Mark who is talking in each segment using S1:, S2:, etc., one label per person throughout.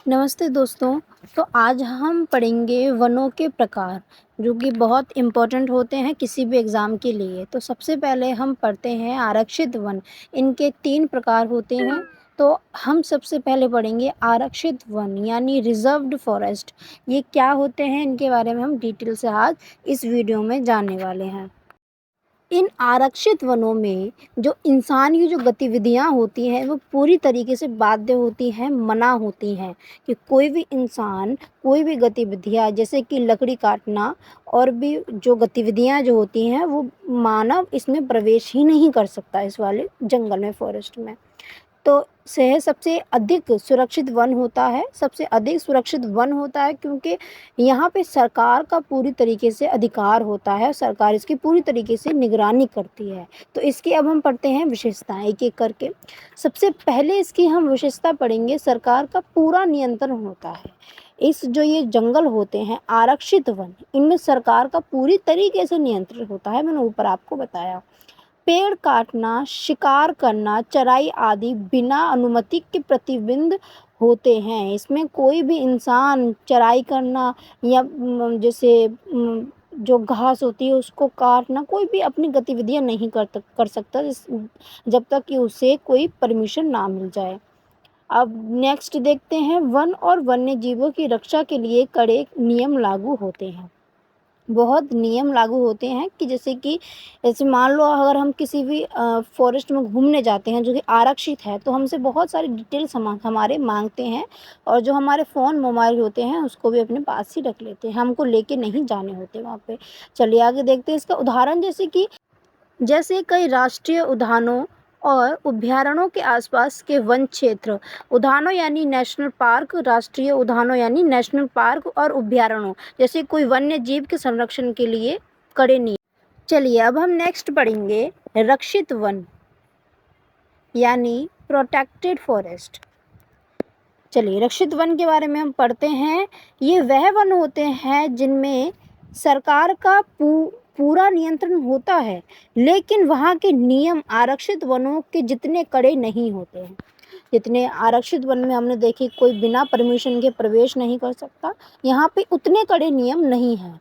S1: नमस्ते दोस्तों। तो आज हम पढ़ेंगे वनों के प्रकार, जो कि बहुत इम्पोर्टेंट होते हैं किसी भी एग्ज़ाम के लिए। तो सबसे पहले हम पढ़ते हैं आरक्षित वन। इनके 3 प्रकार होते हैं। तो हम सबसे पहले पढ़ेंगे आरक्षित वन यानी रिज़र्व्ड फॉरेस्ट। ये क्या होते हैं, इनके बारे में हम डिटेल से आज इस वीडियो में जानने वाले हैं। इन आरक्षित वनों में जो इंसान की जो गतिविधियाँ होती हैं वो पूरी तरीके से बाध्य होती हैं, मना होती हैं कि कोई भी इंसान कोई भी गतिविधियाँ जैसे कि लकड़ी काटना और भी जो गतिविधियाँ जो होती हैं वो मानव इसमें प्रवेश ही नहीं कर सकता, इस वाले जंगल में, फॉरेस्ट में। तो शहर सबसे अधिक सुरक्षित वन होता है, सबसे अधिक सुरक्षित वन होता है क्योंकि यहाँ पे सरकार का पूरी तरीके से अधिकार होता है, सरकार इसकी पूरी तरीके से निगरानी करती है। तो इसकी अब हम पढ़ते हैं विशेषताएं एक-एक करके। सबसे पहले इसकी हम विशेषता पढ़ेंगे, सरकार का पूरा नियंत्रण होता है। इस जो ये जंगल होते हैं आरक्षित वन, इनमें सरकार का पूरी तरीके से नियंत्रण होता है, मैंने ऊपर आपको बताया। पेड़ काटना, शिकार करना, चराई आदि बिना अनुमति के प्रतिबंध होते हैं। इसमें कोई भी इंसान चराई करना या जैसे जो घास होती है उसको काटना, कोई भी अपनी गतिविधियाँ नहीं कर सकता जब तक कि उसे कोई परमिशन ना मिल जाए। अब नेक्स्ट देखते हैं, वन और वन्य जीवों की रक्षा के लिए कड़े नियम लागू होते हैं। बहुत नियम लागू होते हैं कि जैसे मान लो अगर हम किसी भी फॉरेस्ट में घूमने जाते हैं जो कि आरक्षित है, तो हमसे बहुत सारी डिटेल्स हमारे मांगते हैं और जो हमारे फ़ोन मोबाइल होते हैं उसको भी अपने पास ही रख लेते हैं, हमको लेके नहीं जाने होते वहाँ पे। चलिए आगे देखते हैं इसका उदाहरण, जैसे कई राष्ट्रीय उद्यानों और अभयारण्यों के आसपास के वन क्षेत्र। उद्यानों यानी नेशनल पार्क, राष्ट्रीय उद्यानों यानी नेशनल पार्क और अभयारण्यों जैसे कोई वन्य जीव के संरक्षण के लिए कड़े नियम। चलिए अब हम नेक्स्ट पढ़ेंगे रक्षित वन यानी प्रोटेक्टेड फॉरेस्ट। चलिए रक्षित वन के बारे में हम पढ़ते हैं। ये वह वन होते हैं जिनमें सरकार का पूरा नियंत्रण होता है, लेकिन वहाँ के नियम आरक्षित वनों के जितने कड़े नहीं होते हैं। जितने आरक्षित वन में हमने देखी कोई बिना परमिशन के प्रवेश नहीं कर सकता, यहाँ पे उतने कड़े नियम नहीं हैं।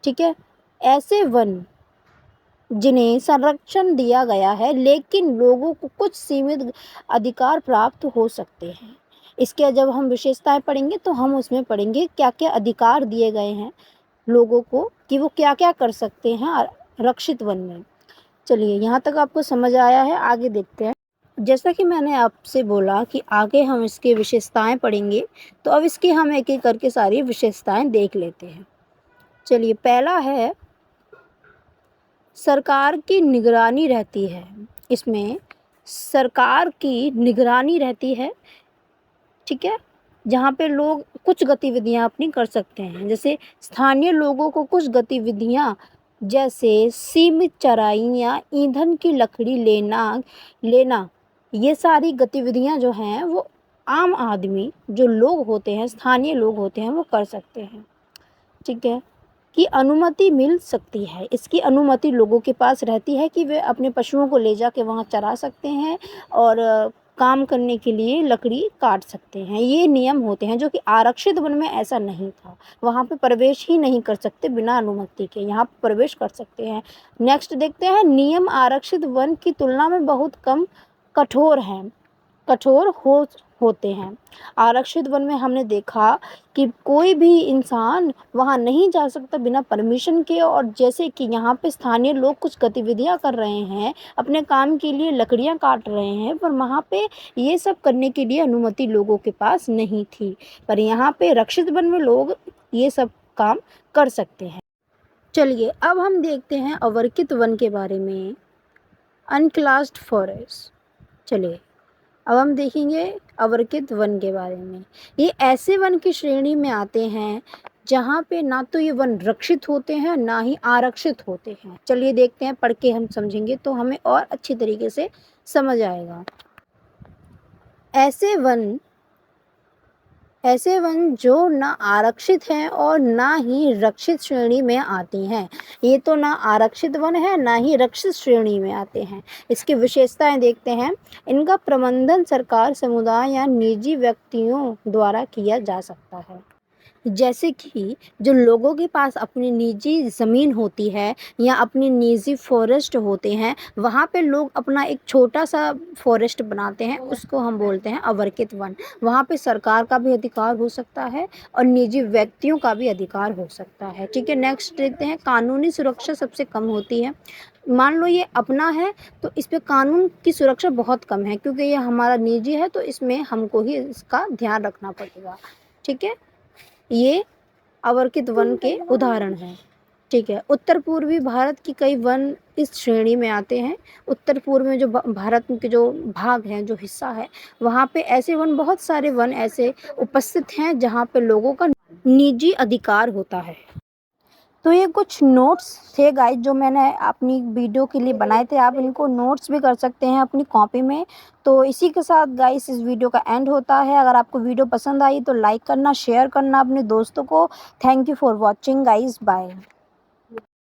S1: ठीक है, ऐसे वन जिन्हें संरक्षण दिया गया है लेकिन लोगों को कुछ सीमित अधिकार प्राप्त हो सकते हैं। इसके जब हम विशेषताएं पढ़ेंगे तो हम उसमें पढ़ेंगे क्या क्या अधिकार दिए गए हैं लोगों को कि वो क्या क्या कर सकते हैं रक्षित वन में। चलिए यहाँ तक आपको समझ आया है, आगे देखते हैं। जैसा कि मैंने आपसे बोला कि आगे हम इसकी विशेषताएं पढ़ेंगे, तो अब इसकी हम एक एक करके सारी विशेषताएं देख लेते हैं। चलिए पहला है, सरकार की निगरानी रहती है। इसमें सरकार की निगरानी रहती है, ठीक है, जहाँ पे लोग कुछ गतिविधियाँ अपनी कर सकते हैं। जैसे स्थानीय लोगों को कुछ गतिविधियाँ जैसे सीमित चराई या ईंधन की लकड़ी लेना, ये सारी गतिविधियाँ जो हैं वो आम आदमी जो लोग होते हैं, स्थानीय लोग होते हैं, वो कर सकते हैं। ठीक है, की अनुमति मिल सकती है। इसकी अनुमति लोगों के पास रहती है कि वे अपने पशुओं को ले जाके वहाँ चरा सकते हैं और काम करने के लिए लकड़ी काट सकते हैं। ये नियम होते हैं जो कि आरक्षित वन में ऐसा नहीं था, वहाँ पे प्रवेश ही नहीं कर सकते बिना अनुमति के, यहाँ पे प्रवेश कर सकते हैं। नेक्स्ट देखते हैं, नियम आरक्षित वन की तुलना में बहुत कम कठोर होते हैं। आरक्षित वन में हमने देखा कि कोई भी इंसान वहाँ नहीं जा सकता बिना परमिशन के, और जैसे कि यहाँ पे स्थानीय लोग कुछ गतिविधियाँ कर रहे हैं, अपने काम के लिए लकड़ियाँ काट रहे हैं, पर वहाँ पे ये सब करने के लिए अनुमति लोगों के पास नहीं थी। पर यहाँ पे रक्षित वन में लोग ये सब काम कर सकते हैं। चलिए अब हम देखते हैं अवर्कित वन के बारे में, अनक्लास्ड फॉरेस्ट। चलिए अब हम देखेंगे अवर्कित वन के बारे में। ये ऐसे वन की श्रेणी में आते हैं जहाँ पे ना तो ये वन रक्षित होते हैं ना ही आरक्षित होते हैं। चलिए देखते हैं, पढ़ के हम समझेंगे तो हमें और अच्छी तरीके से समझ आएगा। ऐसे वन ऐसे वन जो ना आरक्षित हैं और ना ही रक्षित श्रेणी में आती हैं। ये तो ना आरक्षित वन है, ना ही रक्षित श्रेणी में आते हैं। इसकी विशेषताएं देखते हैं। इनका प्रबंधन सरकार, समुदाय या निजी व्यक्तियों द्वारा किया जा सकता है। जैसे कि जो लोगों के पास अपनी निजी ज़मीन होती है या अपनी निजी फॉरेस्ट होते हैं, वहाँ पे लोग अपना एक छोटा-सा फॉरेस्ट बनाते हैं, उसको हम बोलते हैं अवर्कित वन। वहाँ पे सरकार का भी अधिकार हो सकता है और निजी व्यक्तियों का भी अधिकार हो सकता है, ठीक है। नेक्स्ट देखते हैं, कानूनी सुरक्षा सबसे कम होती है। मान लो ये अपना है, तो इस पे कानून की सुरक्षा बहुत कम है, क्योंकि ये हमारा निजी है, तो इसमें हमको ही इसका ध्यान रखना पड़ेगा, ठीक है। ये अवर्कित वन के उदाहरण हैं, ठीक है। उत्तर पूर्वी भारत की कई वन इस श्रेणी में आते हैं। उत्तर पूर्व में जो भारत के जो भाग हैं, जो हिस्सा है, वहाँ पे ऐसे वन, बहुत सारे वन ऐसे उपस्थित हैं जहाँ पे लोगों का निजी अधिकार होता है। तो ये कुछ नोट्स थे गाइस जो मैंने अपनी वीडियो के लिए बनाए थे। आप इनको नोट्स भी कर सकते हैं अपनी कॉपी में। तो इसी के साथ गाइस इस वीडियो का एंड होता है। अगर आपको वीडियो पसंद आई तो लाइक करना, शेयर करना अपने दोस्तों को। Thank you for watching guys, bye.